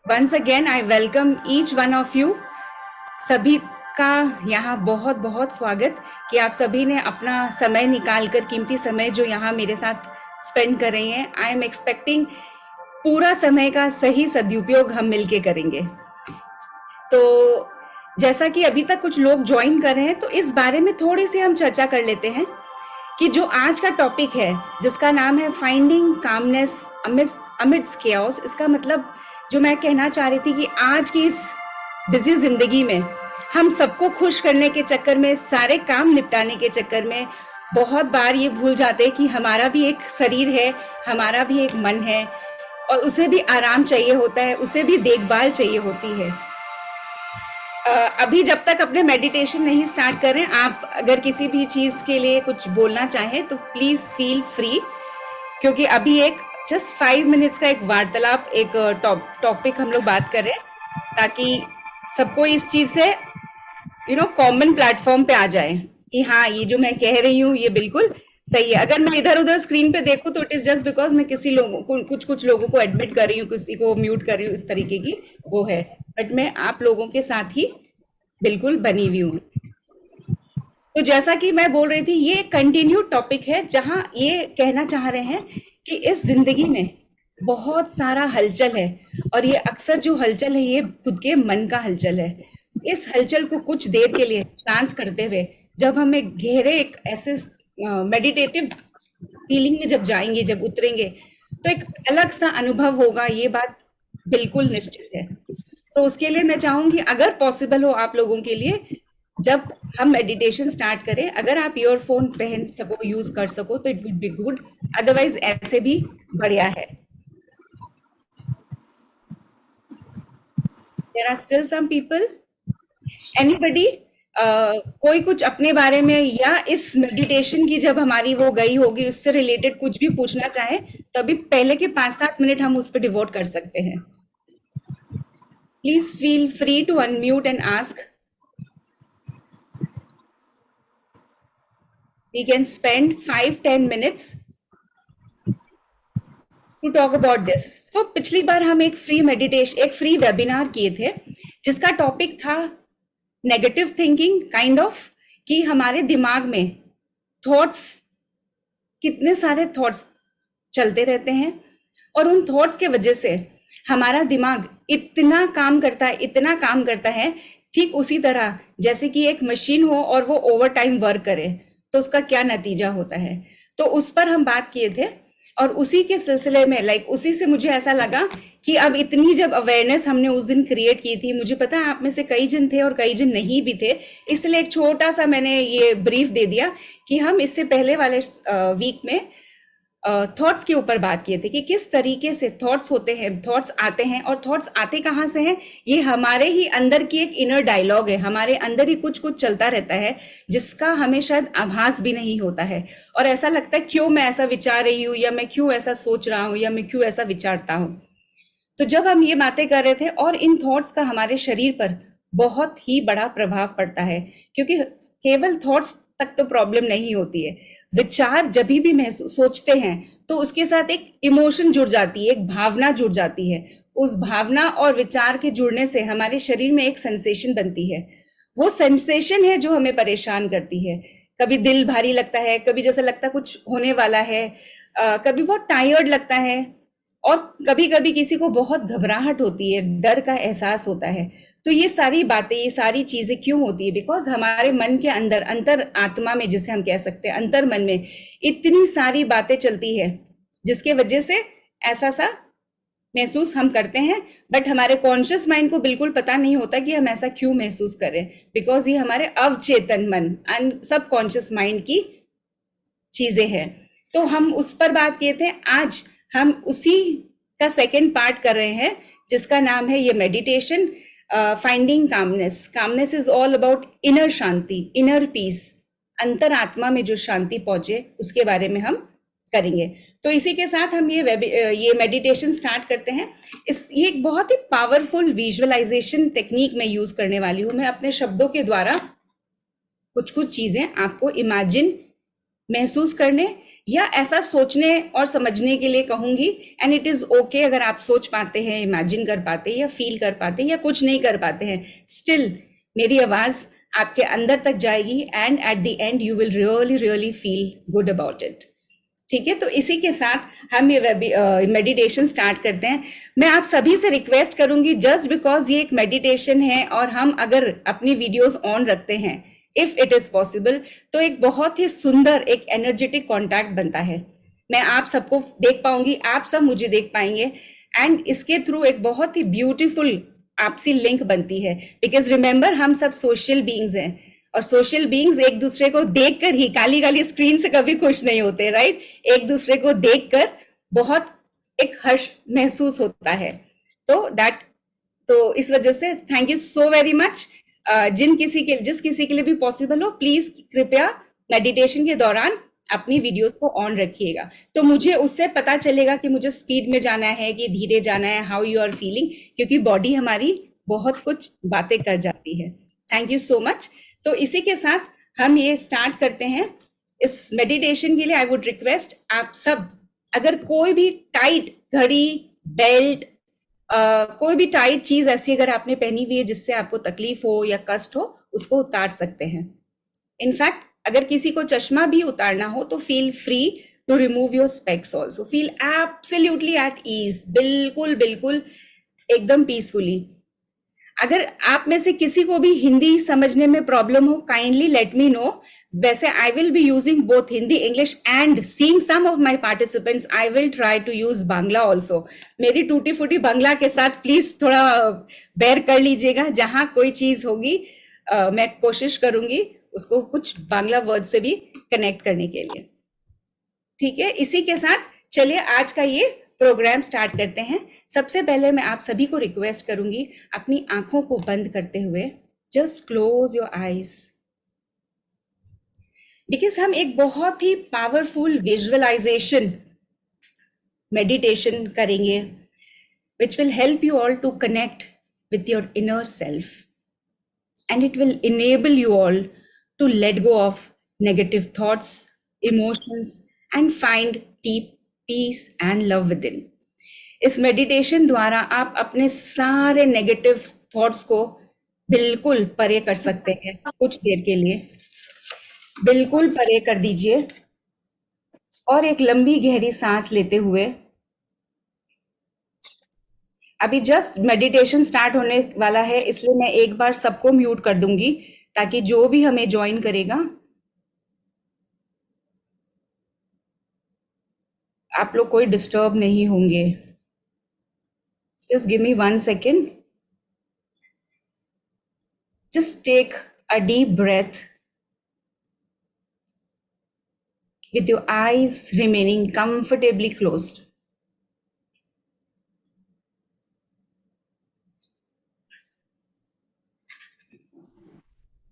Once again I welcome each one of you. सभी का यहाँ बहुत बहुत स्वागत कि आप सभी ने अपना समय निकाल कर, कीमती समय जो यहाँ मेरे साथ स्पेंड कर रही हैं। आई एम एक्सपेक्टिंग पूरा समय का सही सदुपयोग हम मिलके करेंगे। तो जैसा कि अभी तक कुछ लोग ज्वाइन कर रहे हैं, तो इस बारे में थोड़ी सी हम चर्चा कर लेते हैं कि जो आज का टॉपिक है जिसका नाम है फाइंडिंग कामनेस अमिड्स केओस। इसका मतलब जो मैं कहना चाह रही थी कि आज की इस बिजी जिंदगी में हम सबको खुश करने के चक्कर में, सारे काम निपटाने के चक्कर में बहुत बार ये भूल जाते हैं कि हमारा भी एक शरीर है, हमारा भी एक मन है और उसे भी आराम चाहिए होता है, उसे भी देखभाल चाहिए होती है। अभी जब तक अपने मेडिटेशन नहीं स्टार्ट करें, आप अगर किसी भी चीज के लिए कुछ बोलना चाहें तो प्लीज फील फ्री, क्योंकि अभी एक जस्ट 5 मिनट्स का एक वार्तालाप, एक टॉपिक हम लोग बात करें ताकि सबको इस चीज से कॉमन प्लेटफॉर्म पे आ जाए कि हाँ, ये जो मैं कह रही हूँ ये बिल्कुल सही है। अगर मैं इधर उधर स्क्रीन पे देखूं तो इट इज जस्ट बिकॉज मैं किसी लोगों को कुछ लोगों को एडमिट कर रही हूँ, किसी को म्यूट कर रही हूँ, इस तरीके की वो है। बट मैं आप लोगों के साथ ही बिल्कुल बनी हुई हूँ। तो जैसा कि मैं बोल रही थी, ये कंटिन्यूड टॉपिक है जहां ये कहना चाह रहे हैं कि इस जिंदगी में बहुत सारा हलचल है और ये अक्सर जो हलचल है ये खुद के मन का हलचल है। इस हलचल को कुछ देर के लिए शांत करते हुए जब हम एक गहरे, एक ऐसे मेडिटेटिव फीलिंग में जब जाएंगे, जब उतरेंगे, तो एक अलग सा अनुभव होगा, ये बात बिल्कुल निश्चित है। तो उसके लिए मैं चाहूंगी, अगर पॉसिबल हो आप लोगों के लिए, जब हम मेडिटेशन स्टार्ट करें, अगर आप ईयरफोन पहन सको, यूज कर सको तो it would be good, otherwise ऐसे भी बढ़िया है। There are still some people, anybody, कोई कुछ अपने बारे में या इस मेडिटेशन की जब हमारी वो गई होगी उससे रिलेटेड कुछ भी पूछना चाहे तो अभी पहले के 5-7 मिनट हम उस पर डिवोट कर सकते हैं। Please feel free to unmute and ask. We can spend 5-10 minutes to talk about this. So पिछली बार हम एक फ्री वेबिनार किए थे जिसका टॉपिक था नेगेटिव थिंकिंग, काइंड ऑफ, कि हमारे दिमाग में थॉट्स, कितने सारे थॉट्स चलते रहते हैं और उन थॉट्स के वजह से हमारा दिमाग इतना काम करता है, ठीक उसी तरह जैसे कि एक मशीन हो और वो ओवर टाइम वर्क करे तो उसका क्या नतीजा होता है। तो उस पर हम बात किए थे और उसी के सिलसिले में उसी से मुझे ऐसा लगा कि अब इतनी जब अवेयरनेस हमने उस दिन क्रिएट की थी, मुझे पता है आप में से कई जन थे और कई जन नहीं भी थे, इसलिए एक छोटा सा मैंने ये ब्रीफ दे दिया कि हम इससे पहले वाले वीक में थॉट्स के ऊपर बात किए थे कि किस तरीके से थॉट्स होते हैं, थॉट्स आते हैं और थॉट्स आते कहाँ से हैं। ये हमारे ही अंदर की एक इनर डायलॉग है, हमारे अंदर ही कुछ कुछ चलता रहता है जिसका हमें शायद आभास भी नहीं होता है और ऐसा लगता है क्यों मैं ऐसा विचार रही हूँ, या मैं क्यों ऐसा सोच रहा हूँ, या मैं क्यों ऐसा विचारता हूँ। तो जब हम ये बातें कर रहे थे, और इन थॉट्स का हमारे शरीर पर बहुत ही बड़ा प्रभाव पड़ता है, क्योंकि केवल थॉट्स तक तो प्रॉब्लम नहीं होती है। विचार जब भी सोचते हैं तो उसके साथ एक इमोशन जुड़ जाती है, एक भावना जुड़ जाती है। उस भावना और विचार के जुड़ने से हमारे शरीर में एक सेंसेशन बनती है। वो सेंसेशन है जो हमें परेशान करती है। कभी दिल भारी लगता है, कभी जैसा लगता है कुछ होने वाला है, कभी बहुत टायर्ड लगता है और कभी कभी किसी को बहुत घबराहट होती है, डर का एहसास होता है। तो ये सारी बातें, ये सारी चीजें क्यों होती है? बिकॉज हमारे मन के अंदर, अंतर आत्मा में जिसे हम कह सकते हैं, अंतर मन में इतनी सारी बातें चलती है जिसके वजह से ऐसा सा महसूस हम करते हैं। बट हमारे कॉन्शियस माइंड को बिल्कुल पता नहीं होता कि हम ऐसा क्यों महसूस करें, बिकॉज ये हमारे अवचेतन मन, सब कॉन्शियस माइंड की चीजें हैं। तो हम उस पर बात किए थे। आज हम उसी का सेकेंड पार्ट कर रहे हैं जिसका नाम है ये meditation, finding calmness. Calmness is all about inner Shanti, inner peace, अंतर आत्मा में जो शांति पहुंचे उसके बारे में हम करेंगे। तो इसी के साथ हम ये मेडिटेशन स्टार्ट करते हैं। ये एक बहुत ही पावरफुल विजुअलाइजेशन टेक्निक मैं यूज करने वाली हूँ। मैं अपने शब्दों के द्वारा कुछ कुछ चीजें आपको इमेजिन महसूस करने या ऐसा सोचने और समझने के लिए कहूंगी। एंड इट इज ओके अगर आप सोच पाते हैं, इमेजिन कर पाते हैं या फील कर पाते हैं या कुछ नहीं कर पाते हैं, स्टिल मेरी आवाज आपके अंदर तक जाएगी and at the end you will really really feel good about it. ठीक है, तो इसी के साथ हम ये मेडिटेशन स्टार्ट करते हैं। मैं आप सभी से रिक्वेस्ट करूंगी, जस्ट बिकॉज ये एक मेडिटेशन है और हम अगर अपनी वीडियोस ऑन रखते हैं, इफ इट इज पॉसिबल, तो एक बहुत ही सुंदर एक एनर्जेटिक कॉन्टैक्ट बनता है। मैं आप सबको देख पाऊंगी, आप सब मुझे देख पाएंगे एंड इसके थ्रू एक बहुत ही ब्यूटीफुल आपसी लिंक बनती है। बिकॉज रिमेंबर, हम सब सोशल बीइंग्स हैं और सोशल बीइंग्स एक दूसरे को देखकर ही, काली काली स्क्रीन से कभी खुश नहीं होते, राइट? एक दूसरे को देखकर बहुत एक हर्ष महसूस होता है। तो इस वजह से thank you so very much. जिस किसी के लिए भी पॉसिबल हो, प्लीज कृपया मेडिटेशन के दौरान अपनी वीडियोस को ऑन रखिएगा, तो मुझे उससे पता चलेगा कि मुझे स्पीड में जाना है कि धीरे जाना है, हाउ यू आर फीलिंग, क्योंकि बॉडी हमारी बहुत कुछ बातें कर जाती है। Thank you so much. तो इसी के साथ हम ये स्टार्ट करते हैं। इस मेडिटेशन के लिए आई वुड रिक्वेस्ट आप सब, अगर कोई भी टाइट घड़ी, बेल्ट, कोई भी टाइट चीज ऐसी अगर आपने पहनी हुई है जिससे आपको तकलीफ हो या कष्ट हो, उसको उतार सकते हैं। इनफैक्ट अगर किसी को चश्मा भी उतारना हो तो feel free to remove your specs also, feel absolutely at ease, बिल्कुल बिल्कुल एकदम पीसफुली। अगर आप में से किसी को भी हिंदी समझने में प्रॉब्लम हो, काइंडली लेट मी नो। वैसे I will be using both Hindi, English and seeing some of my participants I will try to use Bangla also. मेरी टूटी फूटी बांग्ला के साथ प्लीज थोड़ा बेयर कर लीजिएगा। जहां कोई चीज होगी मैं कोशिश करूंगी उसको कुछ बांग्ला वर्ड से भी कनेक्ट करने के लिए। ठीक है, इसी के साथ चलिए आज का ये प्रोग्राम स्टार्ट करते हैं। सबसे पहले मैं आप सभी को रिक्वेस्ट करूंगी, अपनी आंखों को बंद करते हुए just close your eyes, because हम एक बहुत ही पावरफुल विजुअलाइजेशन मेडिटेशन करेंगे which will help you all to connect with your inner self, and it will enable you all to let go of negative thoughts, emotions, and find deep peace and love within. इस meditation द्वारा आप अपने सारे negative thoughts को बिल्कुल परे कर सकते हैं। कुछ देर के लिए बिल्कुल परे कर दीजिए और एक लंबी गहरी सांस लेते हुए, अभी जस्ट मेडिटेशन स्टार्ट होने वाला है, इसलिए मैं एक बार सबको म्यूट कर दूंगी ताकि जो भी हमें ज्वाइन करेगा, आप लोग कोई डिस्टर्ब नहीं होंगे। Just give me 1 second. Just take a deep breath with your eyes remaining comfortably closed.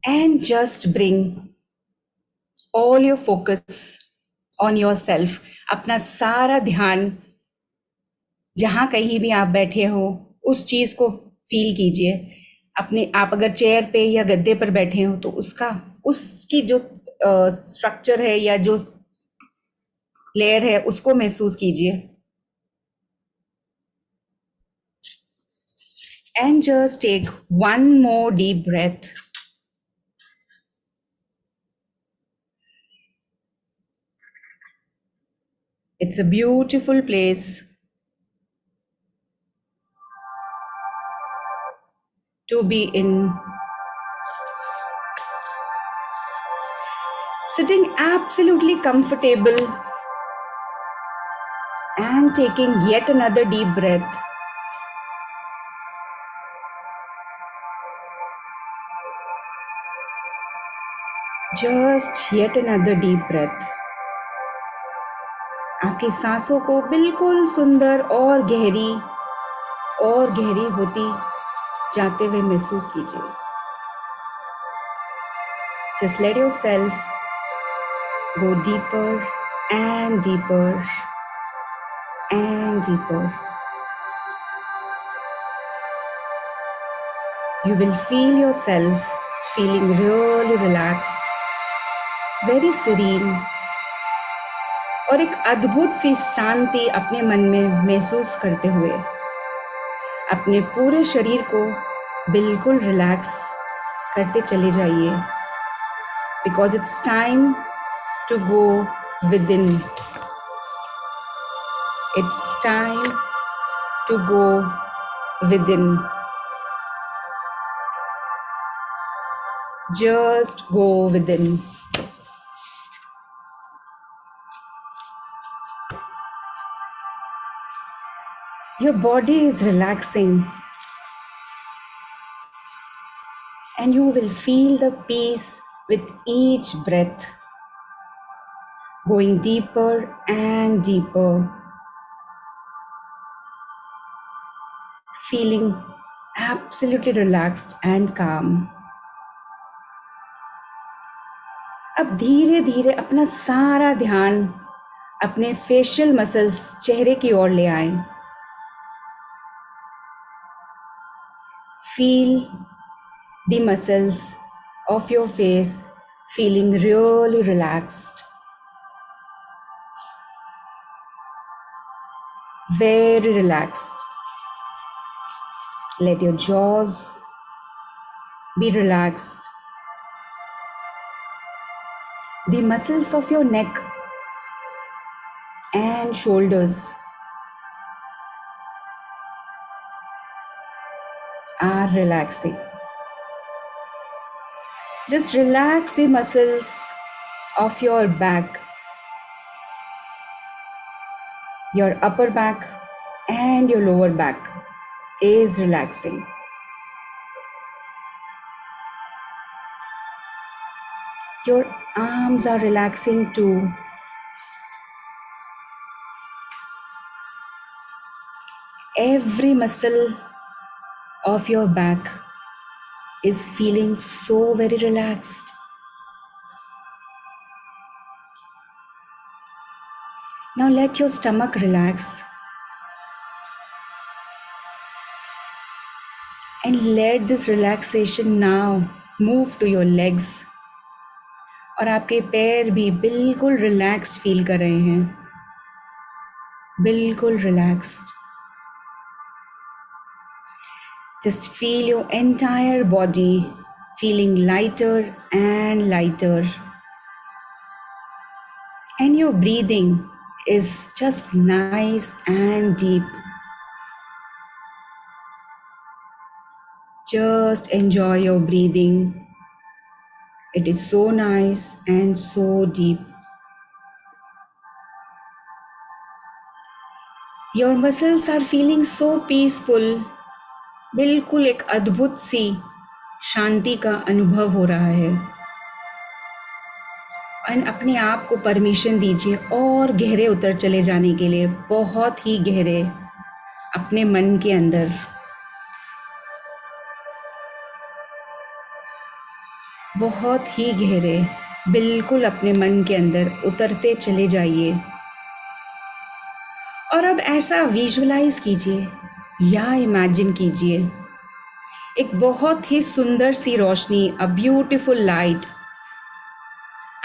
And just bring all your focus on yourself. अपना सारा ध्यान जहां कहीं भी आप बैठे हो उस चीज को फील कीजिए। अपने आप अगर चेयर पे या गद्दे पर बैठे हो तो उसकी जो स्ट्रक्चर है या जो लेयर है उसको महसूस कीजिए। And just take one more deep breath. It's a beautiful place to be in. Sitting absolutely comfortable and taking yet another deep breath. Just yet another deep breath. आपकी सांसों को बिल्कुल सुंदर और गहरी होती जाते हुए महसूस कीजिए। Just let yourself go deeper and deeper and deeper. You will feel yourself feeling really relaxed, very serene, और एक अद्भुत सी शांति अपने मन में महसूस करते हुए अपने पूरे शरीर को बिल्कुल रिलैक्स करते चले जाइए, because it's time to go within. It's time to go within. Just go within. Your body is relaxing and you will feel the peace with each breath, going deeper and deeper, feeling absolutely relaxed and calm. अब धीरे धीरे अपना सारा ध्यान अपने facial muscles चेहरे की ओर ले आए. Feel the muscles of your face feeling really relaxed, very relaxed. Let your jaws be relaxed. The muscles of your neck and shoulders are relaxing. Just relax the muscles of your back, your upper back and your lower back is relaxing. Your arms are relaxing too. Every muscle of your back is feeling so very relaxed. Now let your stomach relax and let this relaxation now move to your legs. और आपके पैर भी बिल्कुल relaxed feel कर रहे हैं, बिल्कुल relaxed. Just feel your entire body feeling lighter and lighter. And your breathing is just nice and deep. Just enjoy your breathing. It is so nice and so deep. Your muscles are feeling so peaceful. बिल्कुल एक अद्भुत सी शांति का अनुभव हो रहा है. और अपने आप को परमिशन दीजिए और गहरे उतर चले जाने के लिए, बहुत ही गहरे अपने मन के अंदर. बहुत ही गहरे बिल्कुल अपने मन के अंदर उतरते चले जाइए. और अब ऐसा विजुअलाइज कीजिए या इमेजिन कीजिए एक बहुत ही सुंदर सी रोशनी, अ ब्यूटीफुल लाइट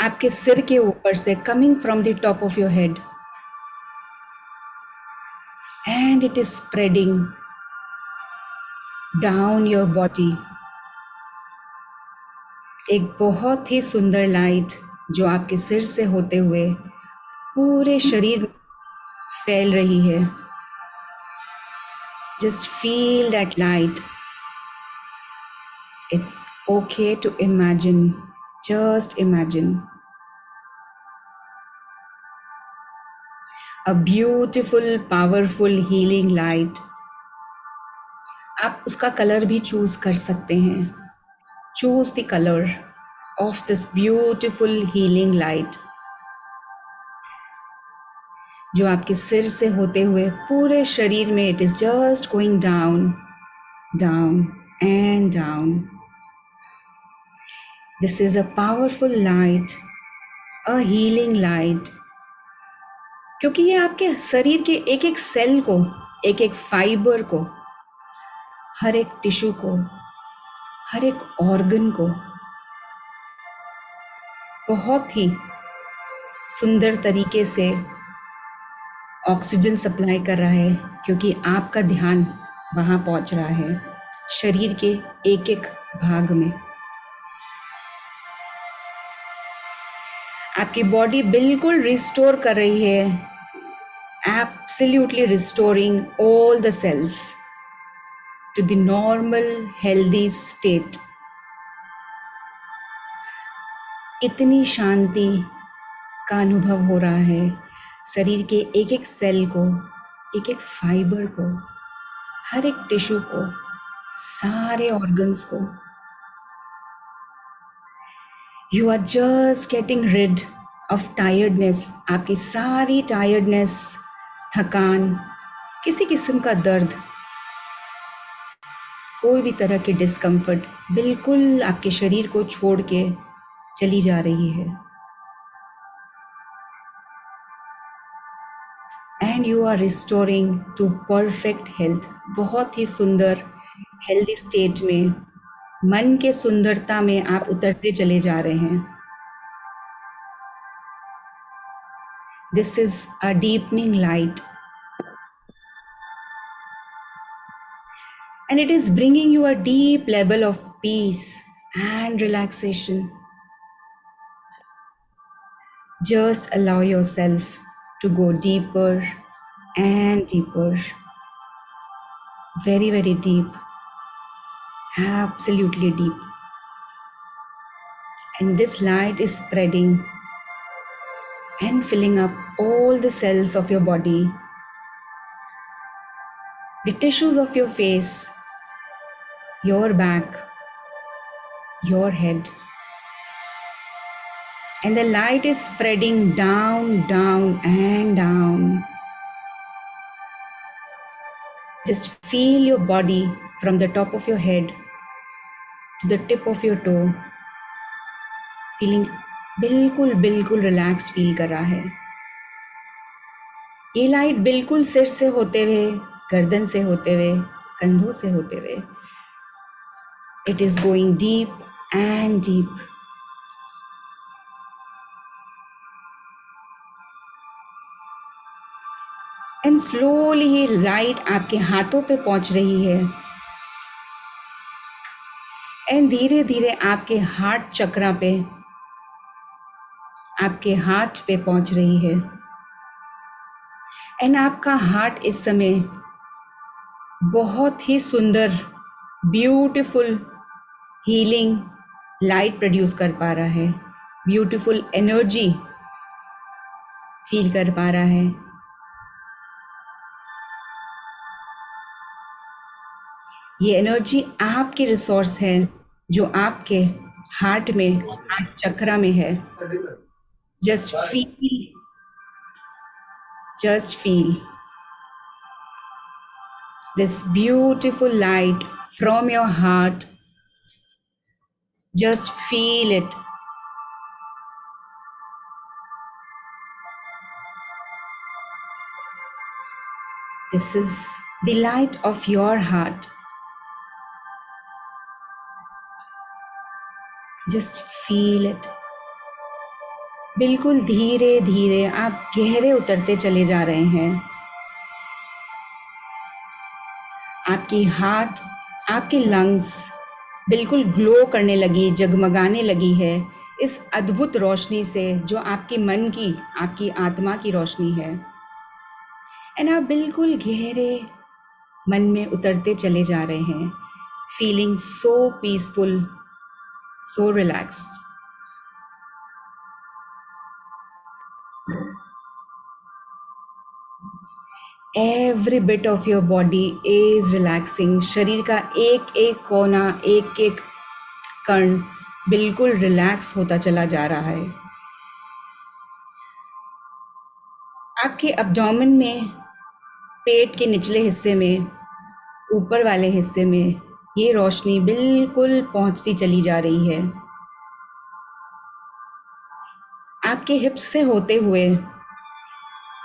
आपके सिर के ऊपर से coming from the top of your head, and it is spreading down your body. एक बहुत ही सुंदर लाइट जो आपके सिर से होते हुए पूरे शरीर में फैल रही है. Just feel that light. It's okay to imagine. Just imagine a beautiful, powerful, healing light. आप उसका कलर भी चूज कर सकते हैं. Choose the color of this beautiful healing light जो आपके सिर से होते हुए पूरे शरीर में it is just going down, down and down. This is a powerful light, a healing light. क्योंकि ये आपके शरीर के एक एक सेल को, एक एक फाइबर को, हर एक टिश्यू को, हर एक ऑर्गन को बहुत ही सुंदर तरीके से ऑक्सीजन सप्लाई कर रहा है, क्योंकि आपका ध्यान वहाँ पहुँच रहा है शरीर के एक एक भाग में। आपकी बॉडी बिल्कुल रिस्टोर कर रही है, absolutely restoring all the cells to the normal healthy state. इतनी शांति का अनुभव हो रहा है शरीर के एक एक सेल को, एक एक फाइबर को, हर एक टिश्यू को, सारे ऑर्गन्स को। You are just getting rid of tiredness. आपकी सारी टायर्डनेस, थकान, किसी किस्म का दर्द, कोई भी तरह की डिस्कम्फर्ट बिल्कुल आपके शरीर को छोड़ के चली जा रही है। And you are restoring to perfect health. बहुत ही सुंदर हेल्दी स्टेट में, मन के सुंदरता में आप उतरते चले जा रहे हैं। This is a deepening light and it is bringing you a deep level of peace and relaxation. Just allow yourself to go deeper and deeper, very, very deep, absolutely deep. And this light is spreading and filling up all the cells of your body, the tissues of your face, your back, your head. And the light is spreading down, down, and down. Just feel your body from the top of your head to the tip of your toe, feeling बिल्कुल बिल्कुल relaxed feel कर रहा है। ये light बिल्कुल सिर से होते हुए, गर्दन से होते हुए, कंधों से होते हुए, it is going deep and deep. And slowly ये लाइट आपके हाथों पे पहुंच रही है एंड धीरे धीरे आपके हार्ट चक्रा पे, आपके हार्ट पे पहुंच रही है। एंड आपका हार्ट इस समय बहुत ही सुंदर, ब्यूटीफुल हीलिंग लाइट प्रोड्यूस कर पा रहा है, ब्यूटीफुल एनर्जी फील कर पा रहा है। ये एनर्जी आपकी रिसोर्स है जो आपके हार्ट में, हार्ट चक्रा में है। Just feel this beautiful light from your heart. Just feel it. This is the light of your heart. Just feel it. बिल्कुल धीरे धीरे आप गहरे उतरते चले जा रहे हैं। आपकी हार्ट, आपके लंग्स बिल्कुल ग्लो करने लगी, जगमगाने लगी है इस अद्भुत रोशनी से जो आपके मन की, आपकी आत्मा की रोशनी है। एंड आप बिल्कुल गहरे मन में उतरते चले जा रहे हैं, feeling so peaceful, so relaxed. Every bit of your body is relaxing. शरीर का एक एक कोना, एक एक कण बिल्कुल रिलैक्स होता चला जा रहा है। आपके एब्डोमेन में, पेट के निचले हिस्से में, ऊपर वाले हिस्से में ये रोशनी बिल्कुल पहुंचती चली जा रही है। आपके हिप्स से होते हुए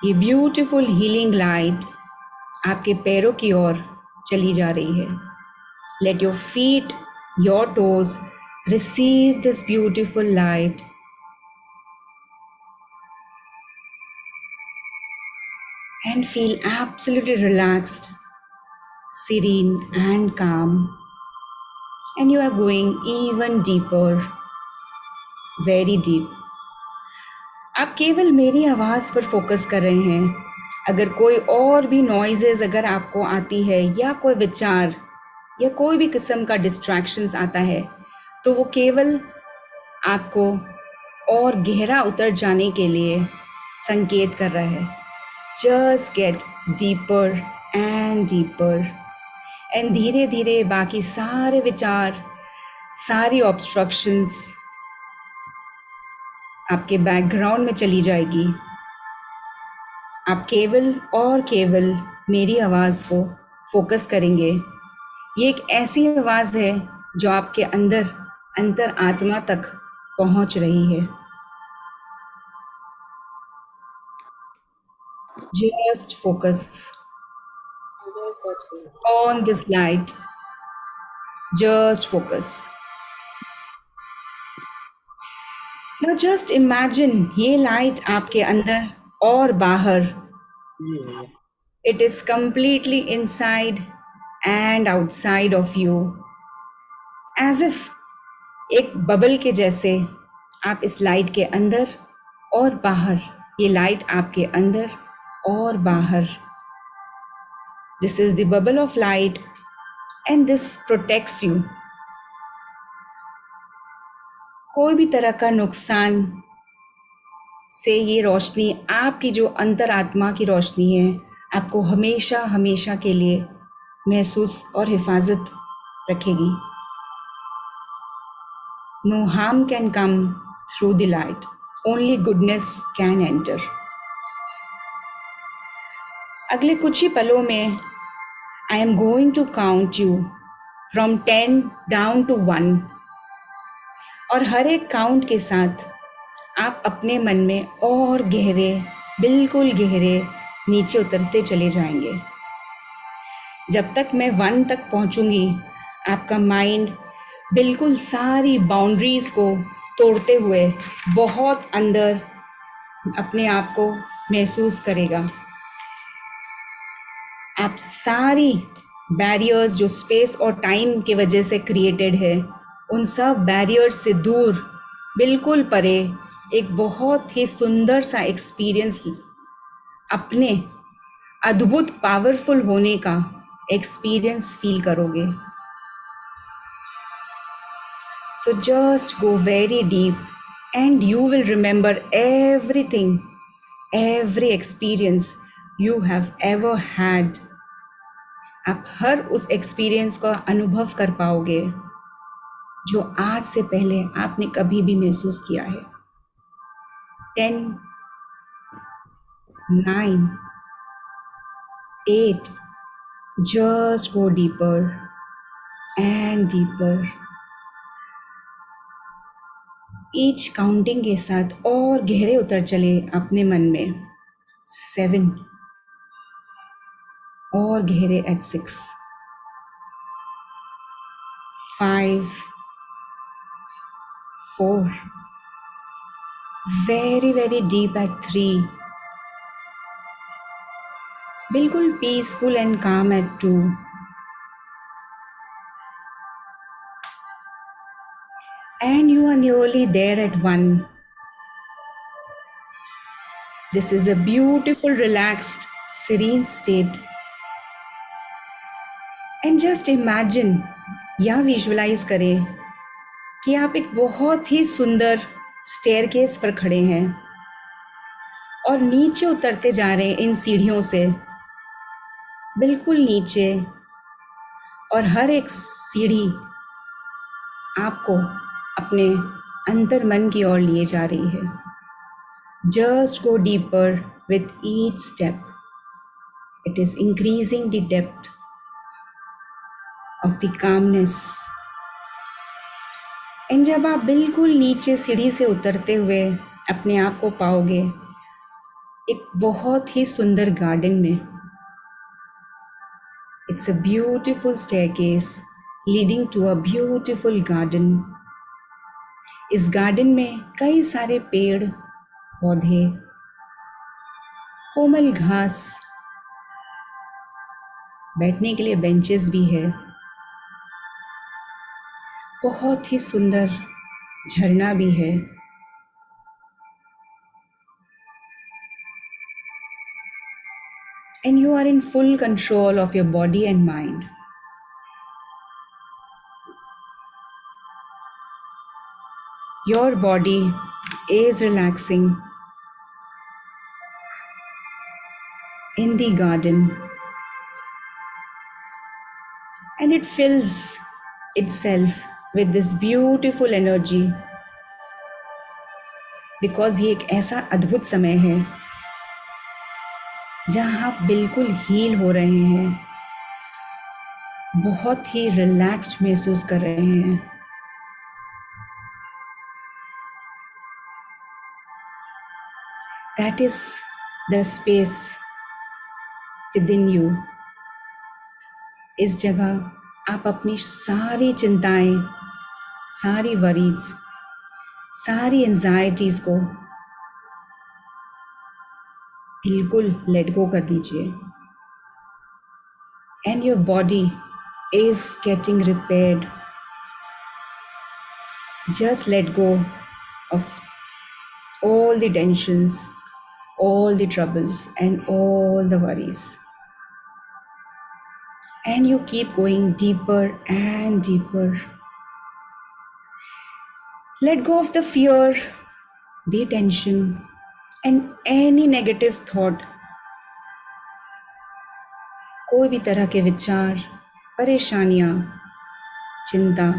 ये ब्यूटीफुल हीलिंग लाइट आपके पैरों की ओर चली जा रही है। Let your feet, your toes receive this beautiful light. and feel absolutely relaxed, serene, and calm. And you are going even deeper, very deep. आप केवल मेरी आवाज़ पर फोकस कर रहे हैं. अगर कोई और भी नॉइजेज अगर आपको आती है या कोई विचार या कोई भी किस्म का डिस्ट्रैक्शंस आता है, तो वो केवल आपको और गहरा उतर जाने के लिए संकेत कर रहा है. Just get deeper and deeper. And धीरे धीरे बाकी सारे विचार, सारी ऑब्स्ट्रक्शंस आपके बैकग्राउंड में चली जाएगी. आप केवल और केवल मेरी आवाज़ को फोकस करेंगे. ये एक ऐसी आवाज़ है जो आपके अंदर अंतर आत्मा तक पहुंच रही है. Just focus on this light. Just focus. Now just imagine ये लाइट आपके अंदर और बाहर. It is completely inside and outside of you. As if एक बबल के जैसे आप इस लाइट के अंदर और बाहर. ये लाइट आपके अंदर और बाहर. This is the bubble of light and this protects you. कोई भी तरह का नुकसान से ये रोशनी, आपकी जो अंतरात्मा की रोशनी है, आपको हमेशा हमेशा के लिए महसूस और हिफाजत रखेगी. No harm can come through the light. Only goodness can enter. अगले कुछ ही पलों में I am going to count you from 10 down to 1. और हर एक काउंट के साथ आप अपने मन में और गहरे, बिल्कुल गहरे नीचे उतरते चले जाएंगे. जब तक मैं 1 तक पहुंचूंगी, आपका माइंड बिल्कुल सारी बाउंड्रीज को तोड़ते हुए बहुत अंदर अपने आप को महसूस करेगा. आप सारी बैरियर्स जो स्पेस और टाइम की वजह से क्रिएटेड है, उन सब बैरियर्स से दूर, बिल्कुल परे, एक बहुत ही सुंदर सा एक्सपीरियंस, अपने अद्भुत पावरफुल होने का एक्सपीरियंस फील करोगे. So just go very deep and you will remember everything, every experience you have ever had. आप हर उस एक्सपीरियंस का अनुभव कर पाओगे जो आज से पहले आपने कभी भी महसूस किया है. 10, 9, 8, just go deeper and deeper. Each counting के साथ और गहरे उतर चले अपने मन में. 7 और गहरे at 6, 5, 4, very very deep at 3, बिल्कुल peaceful and calm at 2, and you are nearly there at 1. This is a beautiful, relaxed, serene state. And just imagine या विजुअलाइज करें कि आप एक बहुत ही सुंदर स्टेयरकेस पर खड़े हैं और नीचे उतरते जा रहे हैं इन सीढ़ियों से, बिल्कुल नीचे. और हर एक सीढ़ी आपको अपने अंतर मन की ओर लिए जा रही है. Just go deeper with each step. It is increasing the depth of the calmness. And जब आप बिल्कुल नीचे सीढ़ी से उतरते हुए अपने आप को पाओगे एक बहुत ही सुंदर गार्डन में. It's a beautiful staircase leading to a beautiful garden. इस गार्डन में कई सारे पेड़ पौधे, कोमल घास बैठने के लिए बेंचेस भी है, बहुत ही सुंदर झरना भी है। And you are in full control of your body and mind. Your body is relaxing in the garden and it fills itself with this beautiful energy because ये एक ऐसा अद्भुत समय है जहाँ आप बिल्कुल हील हो रहे हैं, बहुत ही रिलैक्स्ड महसूस कर रहे हैं। That is the space within you. इस जगह आप अपनी सारी चिंताएं, सारी वरीज, सारी एंजाइटीज को बिल्कुल लेट गो कर दीजिए। And your body is getting repaired. Just let go of all the tensions, all the troubles, and all the worries. And you keep going deeper and deeper. Let go of the fear, the tension, and any negative thought. कोई भी तरह के विचार, परेशानियाँ, चिंता,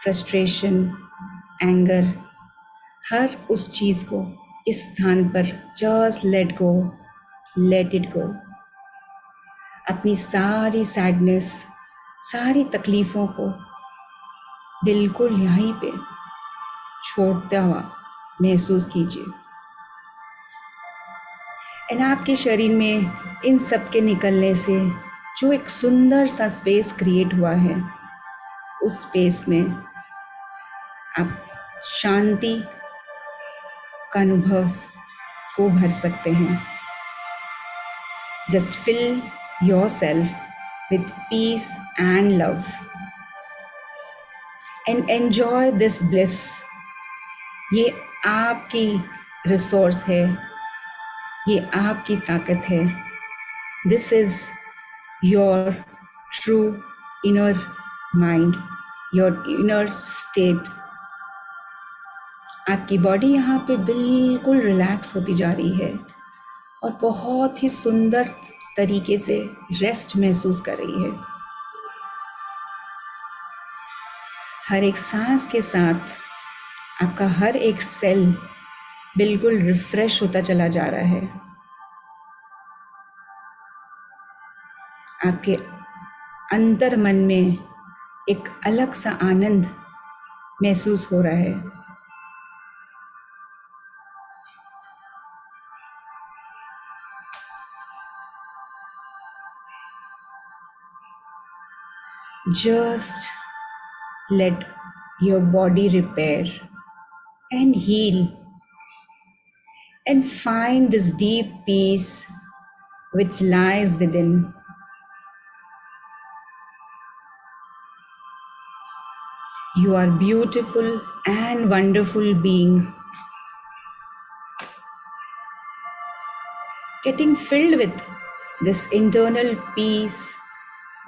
frustration, anger, हर उस चीज़ को इस स्थान पर just let go, let it go. अपनी सारी सैडनेस, सारी तकलीफ़ों को बिल्कुल यहीं पे छोड़ता हुआ महसूस कीजिए। एंड आपके शरीर में इन सब के निकलने से जो एक सुंदर सा स्पेस क्रिएट हुआ है, उस स्पेस में आप शांति का अनुभव को भर सकते हैं। Just fill yourself with peace and love and enjoy this bliss. ये आपकी रिसोर्स है, ये आपकी ताकत है। This is your true inner mind, your inner state. आपकी बॉडी यहाँ पे बिल्कुल रिलैक्स होती जा रही है और बहुत ही सुंदर तरीके से रेस्ट महसूस कर रही है। हर एक सांस के साथ आपका हर एक सेल बिल्कुल रिफ्रेश होता चला जा रहा है। आपके अंतर मन में एक अलग सा आनंद महसूस हो रहा है। Just let your body repair and heal and find this deep peace which lies within. You are beautiful and wonderful being, getting filled with this internal peace,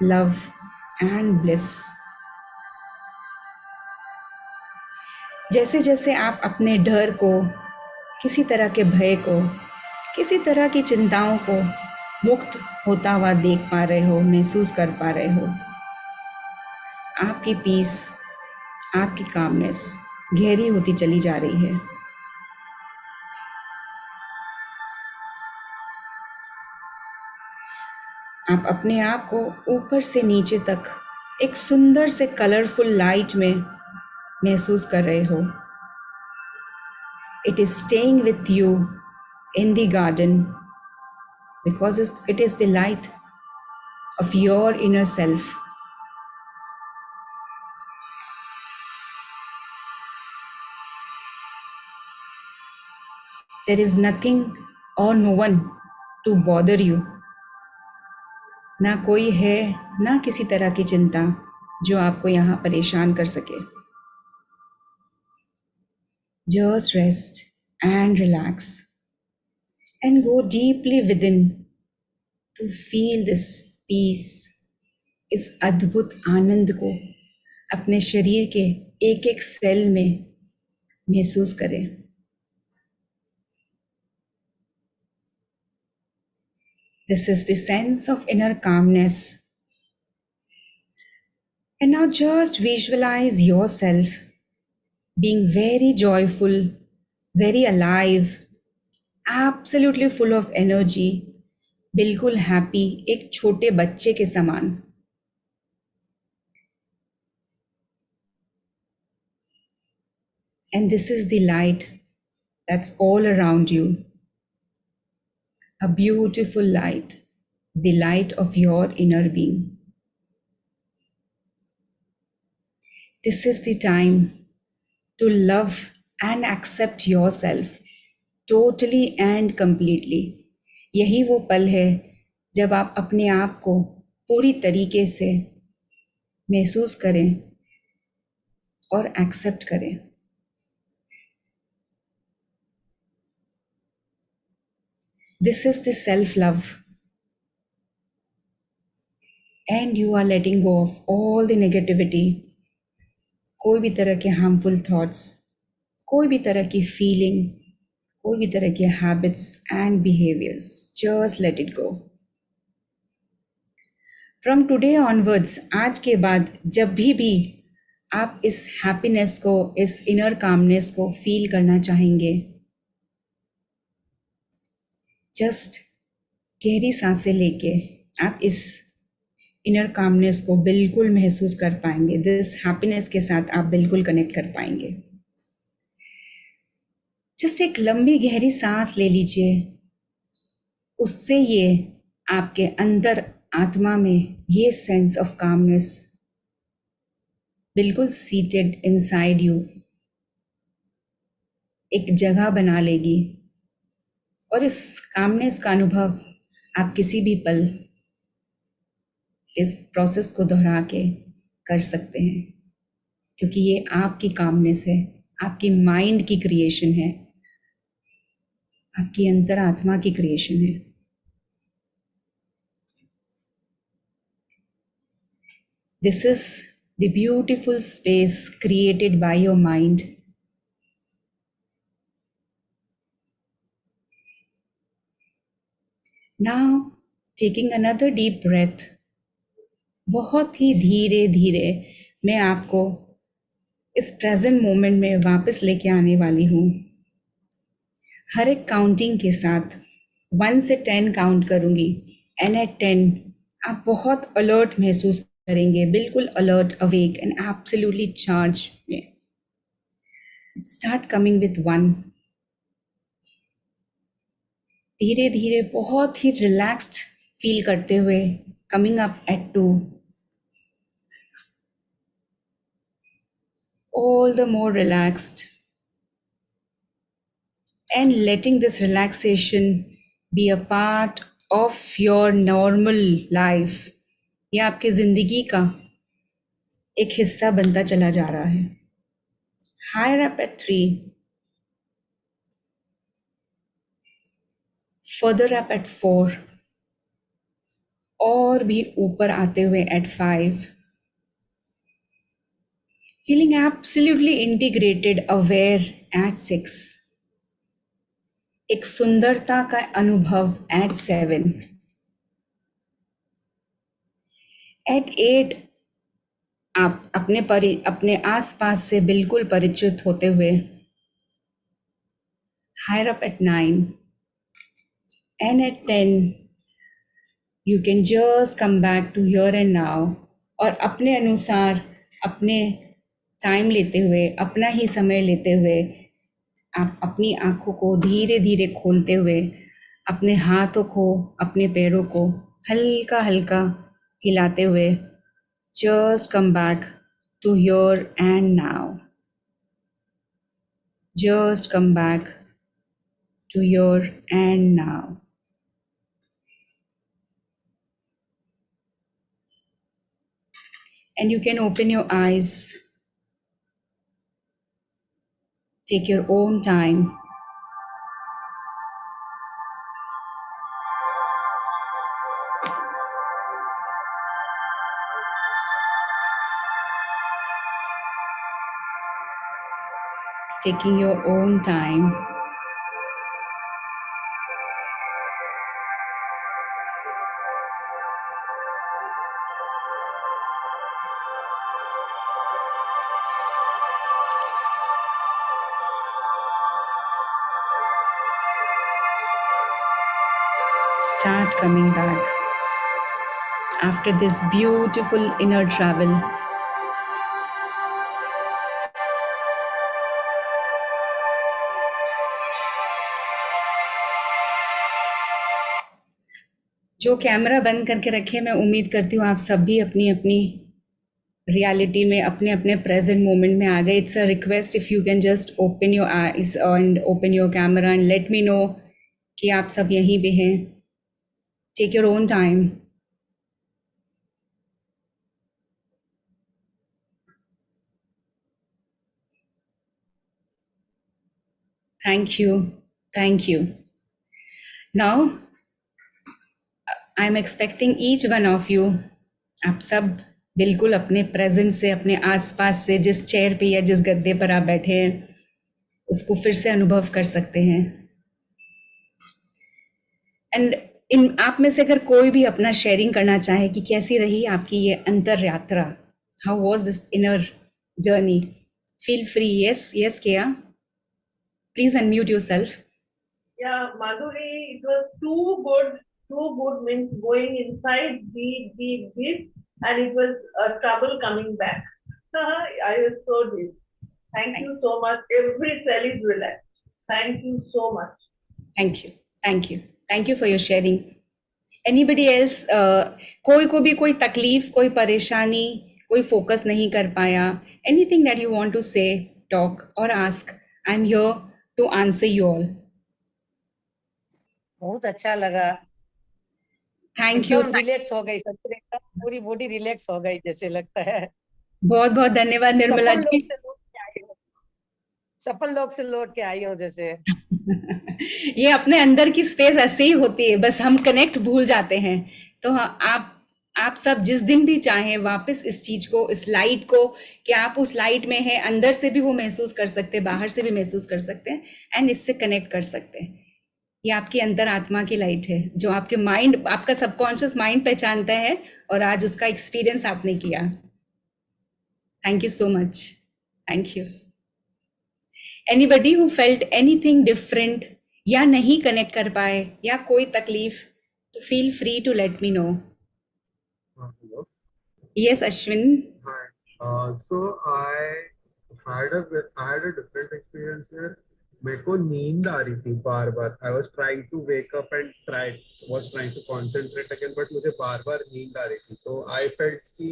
love and bliss. जैसे जैसे आप अपने डर को, किसी तरह के भय को, किसी तरह की चिंताओं को मुक्त होता हुआ देख पा रहे हो, महसूस कर पा रहे हो, आपकी पीस, आपकी कामनेस गहरी होती चली जा रही है। आप अपने आप को ऊपर से नीचे तक एक सुंदर से कलरफुल लाइट में महसूस कर रहे हो। It is staying with you in the garden because it is the light of your inner self. There is nothing or no one to bother you. ना कोई है, ना किसी तरह की चिंता जो आपको यहाँ परेशान कर सके। Just rest and relax and go deeply within to feel this peace, इस अद्भुत आनंद को अपने शरीर के एक एक सेल में महसूस करें। This is the sense of inner calmness. And now just visualize yourself being very joyful, very alive, absolutely full of energy, बिल्कुल हैप्पी, एक छोटे बच्चे के समान। And this is the light that's all around you. A beautiful light, the light of your inner being. This is the time to love and accept yourself totally and completely. यही वो पल है जब आप अपने आप को पूरी तरीके से महसूस करें और एक्सेप्ट करें। This is the self-love, and you are letting go of all the negativity, कोई भी तरह के harmful thoughts, कोई भी तरह की feeling, कोई भी तरह के habits and behaviors. Just let it go. From today onwards, आज के बाद जब भी आप इस happiness को, इस inner calmness को feel करना चाहेंगे, just गहरी सांसें लेके आप इस इनर कामनेस को बिल्कुल महसूस कर पाएंगे। दिस हैप्पीनेस के साथ आप बिल्कुल कनेक्ट कर पाएंगे। जस्ट एक लंबी गहरी सांस ले लीजिए, उससे ये आपके अंदर आत्मा में ये सेंस ऑफ कामनेस बिल्कुल सीटेड इनसाइड यू एक जगह बना लेगी, और इस कामनेस का अनुभव आप किसी भी पल इस प्रोसेस को दोहरा के कर सकते हैं, क्योंकि ये आपकी कामनेस है, आपकी माइंड की क्रिएशन है, आपकी अंतरात्मा की क्रिएशन है। This is the beautiful space created by your mind. Now taking another deep breath, बहुत ही धीरे धीरे मैं आपको इस प्रेजेंट मोमेंट में वापस लेके आने वाली हूँ। हर एक काउंटिंग के साथ 1 से 10 काउंट करूँगी, एंड एट 10 आप बहुत अलर्ट महसूस करेंगे, बिल्कुल alert, awake and absolutely charge में। स्टार्ट कमिंग विथ 1, धीरे धीरे बहुत ही रिलैक्स्ड फील करते हुए coming up at 2, all the more relaxed, and letting this relaxation be a part of your normal life. ये आपके जिंदगी का एक हिस्सा बनता चला जा रहा है। Higher up at 3, further up at 4, और भी ऊपर आते हुए at 5, feeling absolutely integrated, aware at 6, एक सुंदरता का अनुभव at 7, at 8 आप अपने आसपास से बिल्कुल परिचित होते हुए, higher up at 9, and at 10 you can just come back to here and now, और अपने अनुसार अपने टाइम लेते हुए, अपना ही समय लेते हुए आप अपनी आँखों को धीरे धीरे खोलते हुए अपने हाथों को, अपने पैरों को हल्का हल्का हिलाते हुए just come back to here and now. Just come back to here and now. And you can open your eyes. Take your own time. Taking your own time. Start coming back after this beautiful inner travel. जो camera बंद करके रखे, मैं उम्मीद करती हूँ आप सब भी अपनी अपनी रियलिटी में अपने अपने प्रेजेंट मोमेंट में आ गए. It's a request, if you can just open your eyes and open your camera and let me know कि आप सब यहीं पे हैं. Take your own time. Thank you. Thank you. Now, I'm expecting each one of you, आप सब बिल्कुल अपने प्रेजेंस से, अपने आसपास से, जिस चेयर पे या जिस गद्दे पर आप बैठे हैं उसको फिर से अनुभव कर सकते हैं. एंड इन आप में से अगर कोई भी अपना शेयरिंग करना चाहे कि कैसी रही आपकी ये अंतर यात्रा, how was this inner journey, feel free. Yes किया, please unmute yourself. Yeah, Madhuri, it was too good means going inside deep, and it was trouble coming back. I was so deep. Thank you so much. Every cell is relaxed. Thank you so much. Thank you for your sharing. Anybody else? कोई को भी कोई तकलीफ, कोई परेशानी, कोई focus नहीं कर पाया, anything that you want to say, talk or ask, I'm here to answer you all. बहुत अच्छा लगा. Thank you. रिलैक्स हो गई, पूरी बॉडी रिलैक्स हो गई जैसे लगता है. बहुत बहुत धन्यवाद निर्मला जी. सफल लोग से लौट के आई हो जैसे. ये अपने अंदर की स्पेस ऐसे ही होती है, बस हम कनेक्ट भूल जाते हैं. तो आप सब जिस दिन भी चाहें वापस इस चीज को, इस लाइट को, कि आप उस लाइट में हैं, अंदर से भी वो महसूस कर सकते हैं, बाहर से भी महसूस कर सकते हैं एंड इससे कनेक्ट कर सकते हैं. ये आपकी अंतर आत्मा की लाइट है जो आपके माइंड, आपका सबकॉन्शियस माइंड पहचानता है और आज उसका एक्सपीरियंस आपने किया. Thank you so much. Thank you. Anybody who felt anything different या नहीं कनेक्ट कर पाए या कोई तकलीफ, तो feel free to let me know. Yes Ashwin. So I had a different experience here. मेरे को नींद आ रही थी बार बार. I was trying to wake up and was trying to concentrate again, but मुझे बार बार नींद आ रही थी. तो I felt कि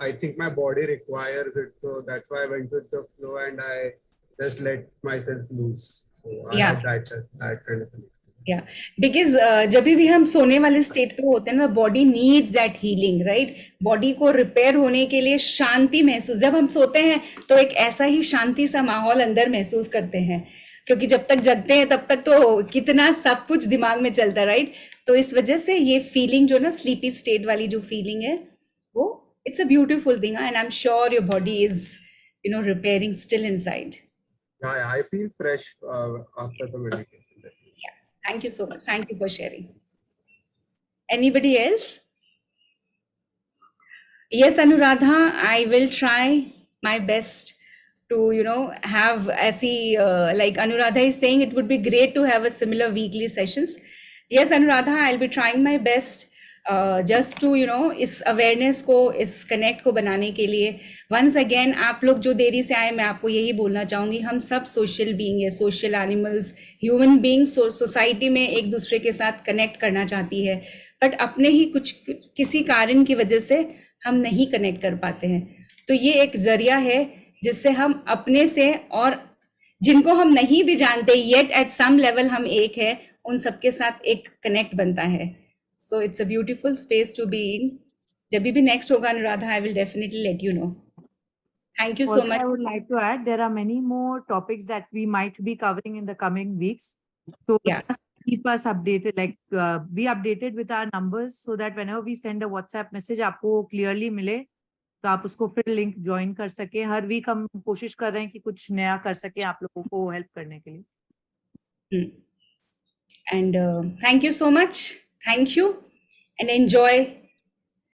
I think my body requires it, so that's why I went with the flow and I just let myself loose. So I had that kind of thing. Because जब भी हम सोने वाले स्टेट पे होते हैं ना, body needs that healing, right. Body को रिपेयर होने के लिए शांति महसूस, जब हम सोते हैं तो एक ऐसा ही शांति सा माहौल अंदर महसूस करते हैं, क्योंकि जब तक जगते हैं तब तक तो कितना सब कुछ दिमाग में चलता है, राइट. तो इस वजह से ये फीलिंग जो ना, स्लीपी स्टेट वाली जो फीलिंग है, वो it's a beautiful thing and I am sure your body is repairing still inside. I feel fresh after the meditation. Thank you so much. Thank you for sharing. Anybody else? Yes, Anuradha, I will try my best to, have ऐसी, like Anuradha is saying, it would be great to have a similar weekly sessions. Yes, Anuradha, I'll be trying my best just to, इस awareness को, इस connect को बनाने के लिए. Once again, आप लोग जो देरी से आए, मैं आपको यही बोलना चाहूँगी, हम सब सोशल बीइंग है, social animals, human beings. Society में एक दूसरे के साथ कनेक्ट करना चाहती है, बट अपने ही किसी कारण की वजह से हम नहीं कनेक्ट कर पाते हैं. तो ये एक जरिया है जिससे हम अपने से और जिनको हम नहीं भी जानते, येट एट सम लेवल हम एक है, उन सबके साथ एक कनेक्ट बनता है. So it's a beautiful space to be in. जब भी नेक्स्ट होगा Anuradha, I will definitely let you know. Thank you so Also, much. I would like to add there are many more topics that we might be covering in the coming weeks. So Yeah. just keep us updated, like be updated with our numbers so that whenever we send a WhatsApp message, आपको clearly मिले, तो आप उसको फिर link join कर सके. हर week हम कोशिश कर रहे हैं कि कुछ नया कर सके आप लोगों को हेल्प करने के लिए. And thank you so much. Thank you and enjoy